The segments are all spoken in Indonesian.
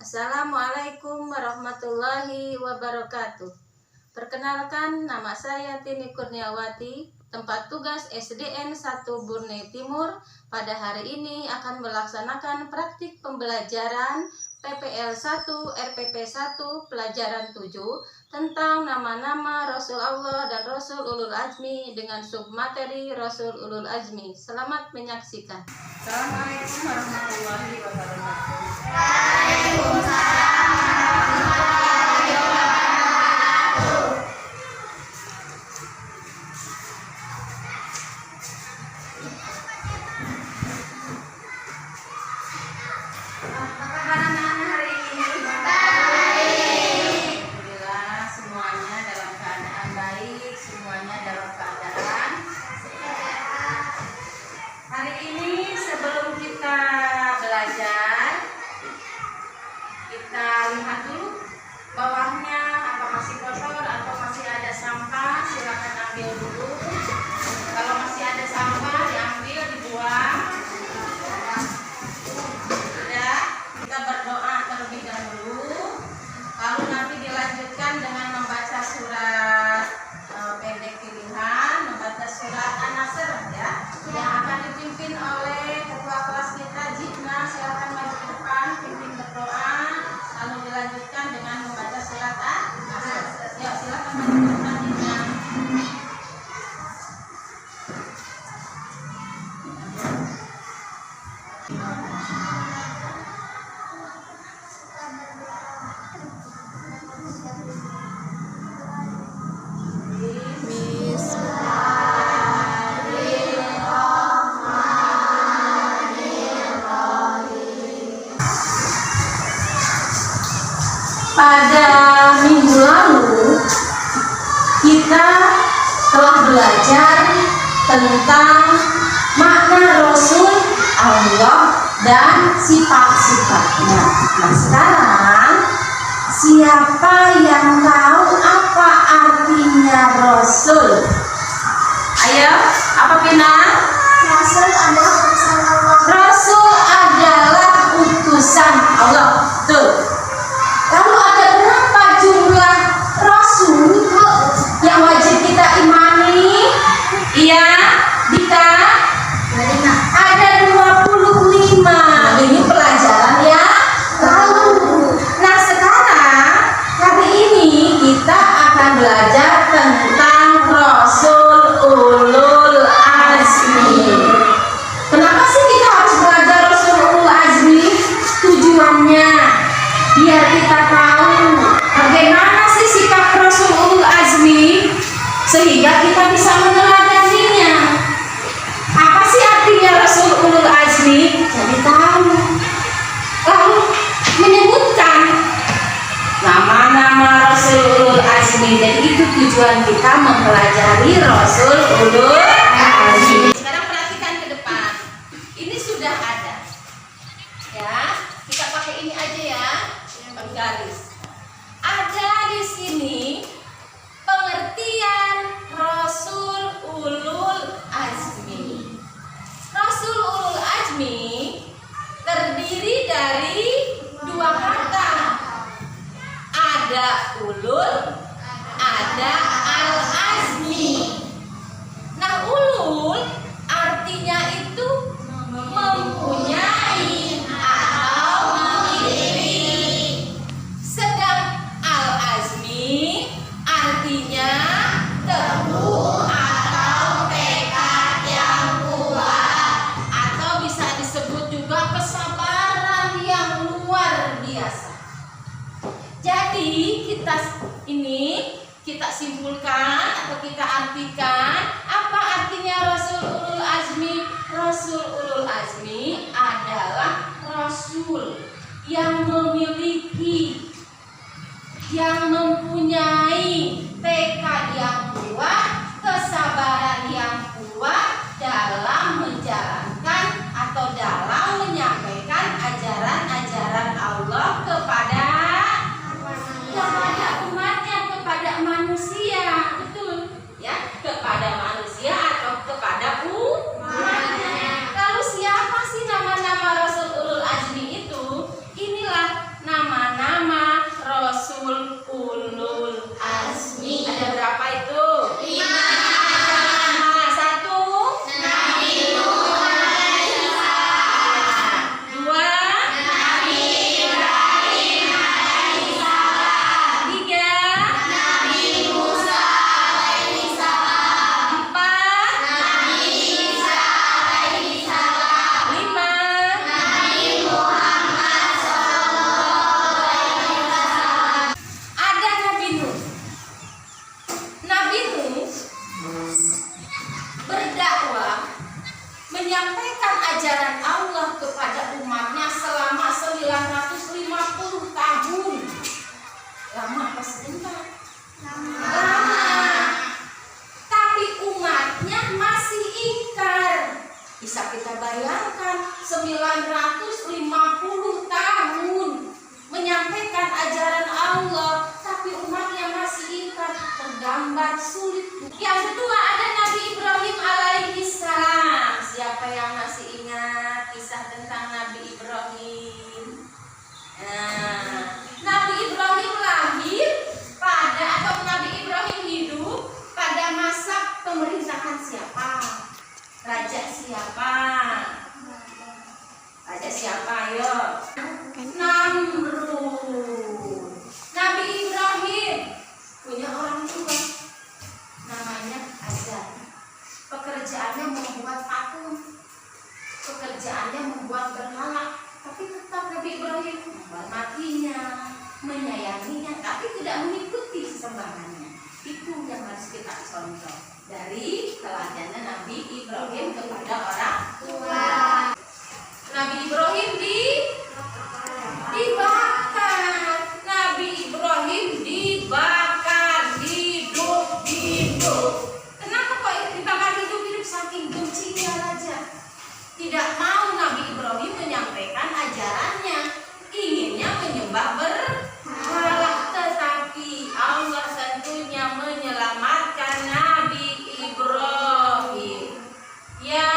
Assalamualaikum warahmatullahi wabarakatuh. Perkenalkan, nama saya Tini Kurniawati, tempat tugas SDN 1 Burne Timur. Pada hari ini akan melaksanakan praktik pembelajaran PPL 1 RPP 1 pelajaran 7 tentang nama-nama Rasul Allah dan Rasul Ulul Azmi dengan submateri Rasul Ulul Azmi. Selamat menyaksikan. Assalamualaikum warahmatullahi wabarakatuh. Hari ini sebelum kita belajar, kita lihat dulu bawahnya apa masih kotor atau masih ada sampah. Silakan ambil dulu. Kalau masih ada sampah diambil, dibuang. Sudah, kita berdoa terlebih dahulu. Lalu nanti dilanjutkan dengan membaca surat pendek pilihan, membaca surat An-Nasr ya, yang akan dipimpin oleh ketua kelas kita Jibna. Silakan maju ke depan, pimpin berdoa, lalu dilanjutkan dengan membaca surat An-Nasr. Ya, silakan maju ke depan Jibna. Pada minggu lalu kita telah belajar tentang makna Rasul Allah dan sifat-sifatnya. Nah, sekarang siapa yang tahu apa artinya Rasul? Ayo, apa Pina? Rasul adalah utusan Allah. Tuh. Lalu ada berapa jumlah Rasul yang wajib kita imani? Iya, Dika? Ada 25. Ini pelajaran ya lalu. Nah, sekarang hari ini kita akan belajar tentang Rasul Ulul Azmi. Kenapa sih kita harus belajar Rasul Ulul Azmi? Tujuannya biar kita tahu bagaimana sih sikap Rasul Ulul Azmi sehingga kita bisa meneladaninya. Apa sih artinya Rasul Ulul Azmi? Jadi tahu. Lalu menyebutkan nama-nama Rasul Ulul Azmi. Jadi itu tujuan kita mempelajari Rasul Ulul Azmi. Sekarang perhatikan ke depan. Ini sudah ada. Ya, kita pakai ini aja ya. Penggaris. Ada di sini pengertian Rasul Ulul Azmi. Rasul Ulul Azmi terdiri dari dua kata. Ada ulul, ada al-azmi. Nah, ulul artinya itu mempunyai atau memiliki. Sedang al-azmi artinya teguh atau tekad yang kuat, atau bisa disebut juga kesabaran yang luar biasa. Jadi kita simpulkan atau kita artikan apa artinya Rasul Ulul Azmi. Rasul Ulul Azmi adalah Rasul yang memiliki, yang mempunyai tekad yang kuat, kesabaran yang kuat dalam menjalankan atau dalam menyampaikan ajaran-ajaran Allah kepada umatnya, kepada manusia. Betul ya, kepada manusia atau kepada umatnya. Lalu siapa sih nama-nama Rasul Ulul Azmi itu? Inilah nama menyayanginya, tapi tidak mengikuti sembarangannya. Itu yang harus kita contoh dari teladan Nabi Ibrahim kepada orang tua. Nabi Ibrahim dibakar. Nabi Ibrahim dibakar hidup-hidup. Kenapa kok dibakar hidup-hidup? Saking bencinya raja. Tidak mau Nabi Ibrahim menyampaikan ajarannya. Inginnya menyembah berhala, tetapi Allah tentunya menyelamatkan Nabi Ibrahim. Ya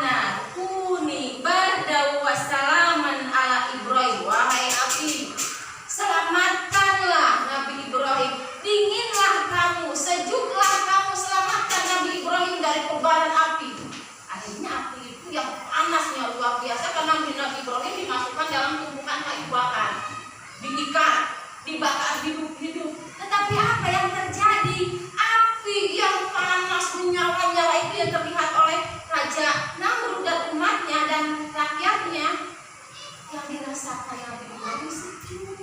nar kuni bardaw wassalaman ala Ibrahim. Wahai api, selamatkanlah Nabi Ibrahim. Dinginlah kamu, sejuklah kamu, selamatkan Nabi Ibrahim dari kobaran api. Akhirnya api itu yang panasnya luar biasa karena Nabi Ibrahim dimasukkan dalam tumpukan kayu bakar, diikat, dibakar hidup-hidup. Tetapi apa yang terjadi? Api yang panas menyala-nyala itu yang terlihat oleh Raja Namrud dan umatnya dan rakyatnya, yang dirasakan Nabi Ibrahim sejuk,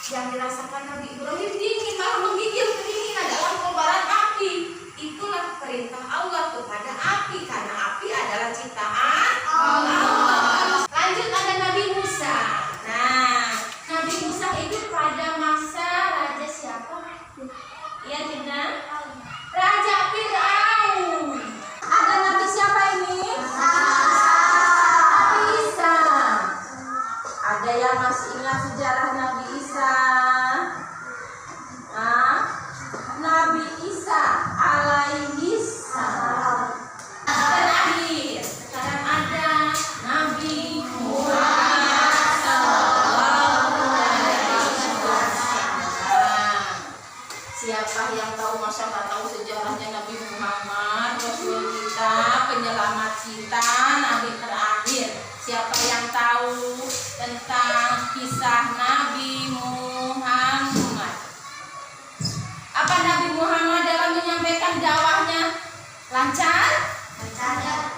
yang dirasakan Nabi Ibrahim dingin, malah menggigil kedinginan dalam kobaran api. Itulah perintah Allah kepada api, karena api adalah ciptaan Allah. Lanjut ada Nabi Musa. Nah, Nabi Musa hidup pada masa Raja siapa? Iya tidak? Raja Fir'aun. Ada Nabi siapa ini? Nabi Isa. Ada yang masih ingat sejarah Nabi Isa? Nabi Isa alaihi salam. Terakhir, sekarang ada Nabi Muhammad sallallahu alaihi wasallam. Siapa yang tahu, masa nggak tahu sejarahnya Nabi Muhammad, Rasul kita, penyelamat kita, Nabi terakhir? Siapa yang tahu tentang kisah Nabi Muhammad? Apa Nabi Muhammad dalam menyampaikan dakwahnya lancar?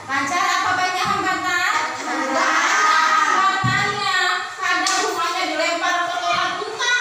Lancar apa banyak hambatan? Hambatannya. Kadang rumahnya dilempar ke orang bunga.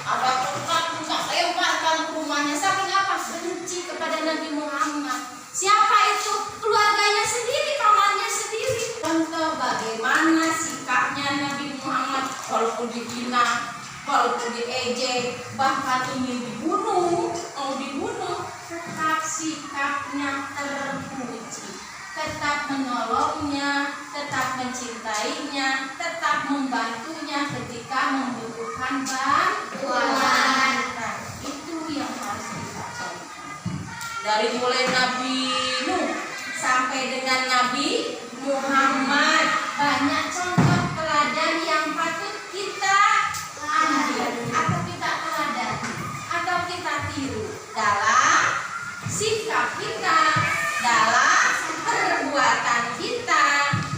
Ada tukang lemparkan ke rumahnya. Saking apa? Benci kepada Nabi Muhammad. Siapa itu? Keluarganya sendiri, pamannya sendiri. Contoh bagaimana sikapnya Nabi Muhammad walaupun dihina, walaupun diejek, bahkan ingin dibunuh, mau dibunuh, tetap sikapnya terpuji, tetap menolongnya, tetap mencintainya, tetap membantunya ketika membutuhkan bantuan. Nah, itu yang harus kita contoh. Dari mulai Nabi Nuh sampai dengan Nabi Muhammad, banyak contoh teladan yang patut kita ambil atau kita teladani atau kita tiru dalam sikap kita, dalam perbuatan kita,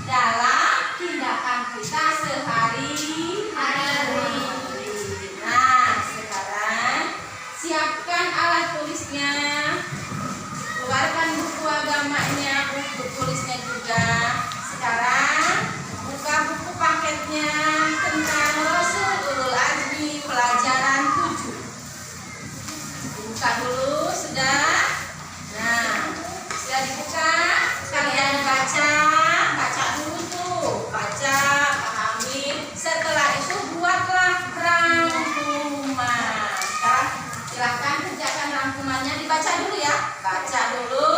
dalam tindakan kita sehari-hari. Nah, sekarang siapkan alat tulisnya, keluarkan buku agamanya, buku tulisnya juga. Sekarang buka buku paketnya tentang Rasul Ulul Azmi pelajaran 7. Buka dulu, sudah? Nah, sudah dibuka, kalian baca dulu tuh, baca, pahami. Setelah itu buatlah rangkuman. Sekarang silahkan kerjakan rangkumannya, dibaca dulu ya. Baca dulu,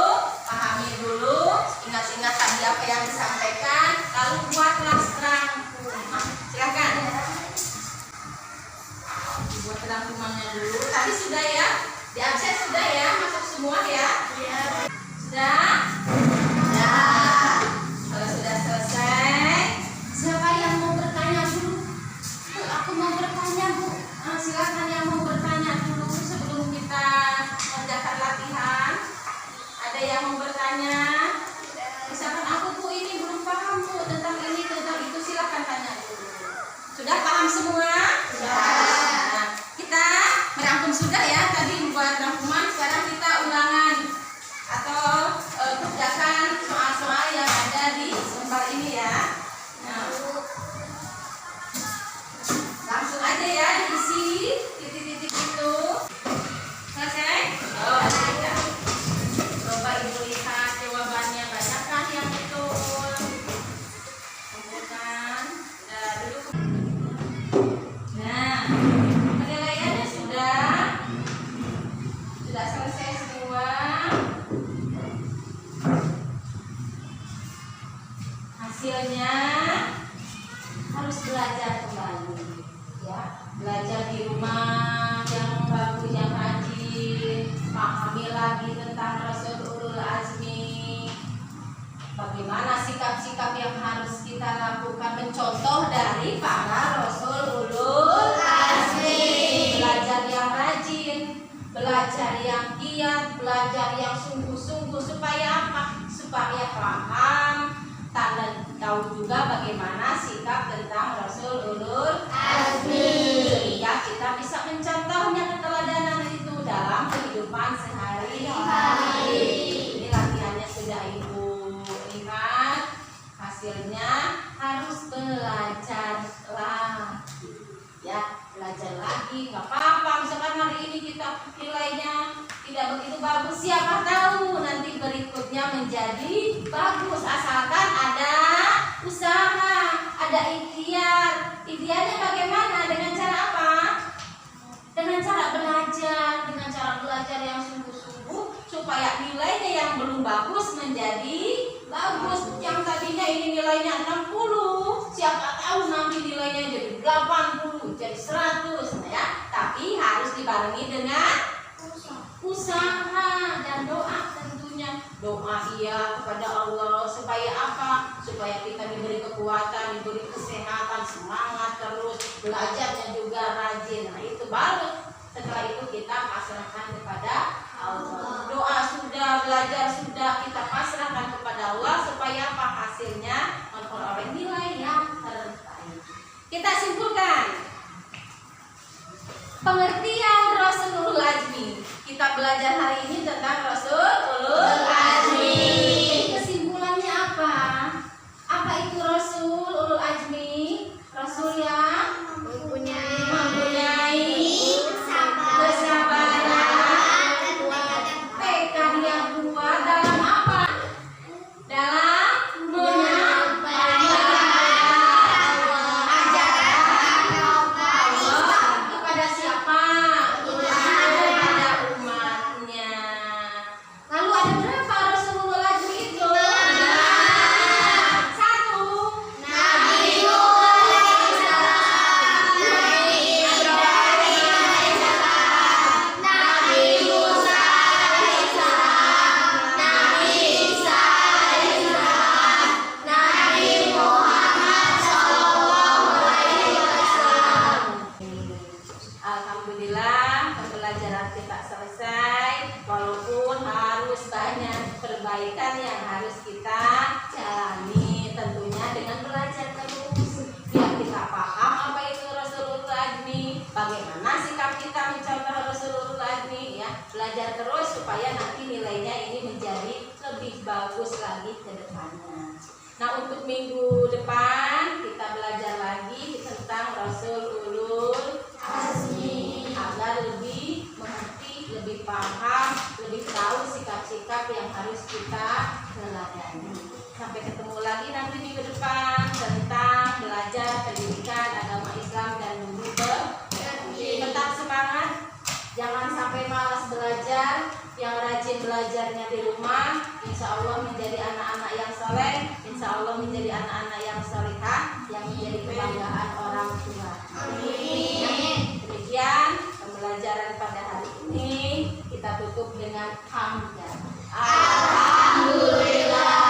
pahami dulu, ingat-ingat tadi apa yang disampaikan, lalu buatlah rangkuman. Silahkan dibuat rangkumannya dulu. Tadi sudah ya, di absen sudah ya, masuk semua ya. Sudah? Sudah. Kalau sudah selesai, siapa yang mau bertanya dulu? Bu, aku mau bertanya, Bu. Silakan yang mau bertanya dulu sebelum kita mengerjakan latihan. Ada yang mau bertanya? Misalkan aku, Bu, ini belum paham, Bu, tentang ini, tentang itu, silakan tanya dulu. Sudah paham semua? Sudah. Nah, kita merangkum sudah ya, tadi membuat rangkuman, sekarang kita ulangan atau kerjakan soal-soal yang ada di lembar ini ya. Nah, langsung aja ya diisi di rumah yang bagus, yang rajin, pahami lagi tentang Rasul Ulul Azmi. Bagaimana sikap-sikap yang harus kita lakukan, mencontoh dari para Rasul Ulul Azmi. Belajar yang rajin, belajar yang giat, belajar yang sungguh-sungguh, supaya apa? Supaya paham dan tahu juga bagaimana sikap tentang Rasul Ulul Azmi, sehingga kita bisa mencontohnya keteladanan itu dalam kehidupan sehari-hari. Ini latihannya sudah Ibu lihat, hasilnya harus belajar lagi, ya, belajar lagi. Gak apa-apa misalkan hari ini kita nilainya tidak begitu bagus, siapa tahu nanti berikutnya menjadi bagus, asalkan ada usaha, ada ikhtiar. Ikhtiarnya bagaimana? Dengan cara apa? Dengan cara belajar yang sungguh-sungguh, supaya nilainya yang belum bagus menjadi bagus. Yang tadinya ini nilainya 60, siapa tahu nanti nilainya jadi 80, jadi 100, ya. Tapi harus dibarengi dengan usaha dan doa tentunya. Doa kepada Allah supaya apa? Supaya kita diberi kekuatan, diberi kesehatan, semangat terus, belajarnya juga rajin. Nah itu baru setelah itu kita pasrahkan kepada Allah. Doa sudah, belajar sudah, kita pasrahkan kepada Allah supaya apa? Hasilnya memperoleh nilai yang terbaik. Kita simpulkan pengertian Rasul Ulul Azmi. Kita belajar hari ini tentang Rasul Ulul Azmi. Kesimpulannya apa? Apa itu Rasul Ulul Azmi? Rasul yang mempunyai kesabaran, tekad yang kuat dalam apa? Dalam menyampaikan ajaran Allah kepada siapa? Kepada umatnya. Lalu ada berapa Rasulullah Azmi itu? Satu, Nabi Nuh alaihissalam, Nabi Ibrahim alaihissalam, Nabi Musa alaihissalam, Nabi Isa alaihissalam, Nabi Muhammad sallallahu alaihi wasallam. Alhamdulillah, pembelajaran kita selesai. Walaupun harus banyak perbaikan yang harus kita jalani, tentunya dengan belajar terus, biar kita paham apa itu Rasulul Azmi, bagaimana sikap kita mencontoh Rasulul Azmi, ya. Belajar terus supaya nanti nilainya ini menjadi lebih bagus lagi ke depannya. Nah, untuk minggu depan kita belajar lagi tentang Rasulul Azmi agar lebih mengerti, lebih paham, lebih tahu sikap-sikap yang harus kita teladani. Sampai ketemu lagi nanti minggu depan tentang belajar pendidikan agama Islam dan menghibur. Tetap semangat, jangan sampai malas belajar, yang rajin belajarnya di rumah, insya Allah menjadi anak-anak yang soleh, insya Allah menjadi anak-anak yang solehah, yang menjadi kebanggaan orang tua. Amin. Demikian pembelajaran pada hari ini, kita tutup dengan hamdan. Alhamdulillah.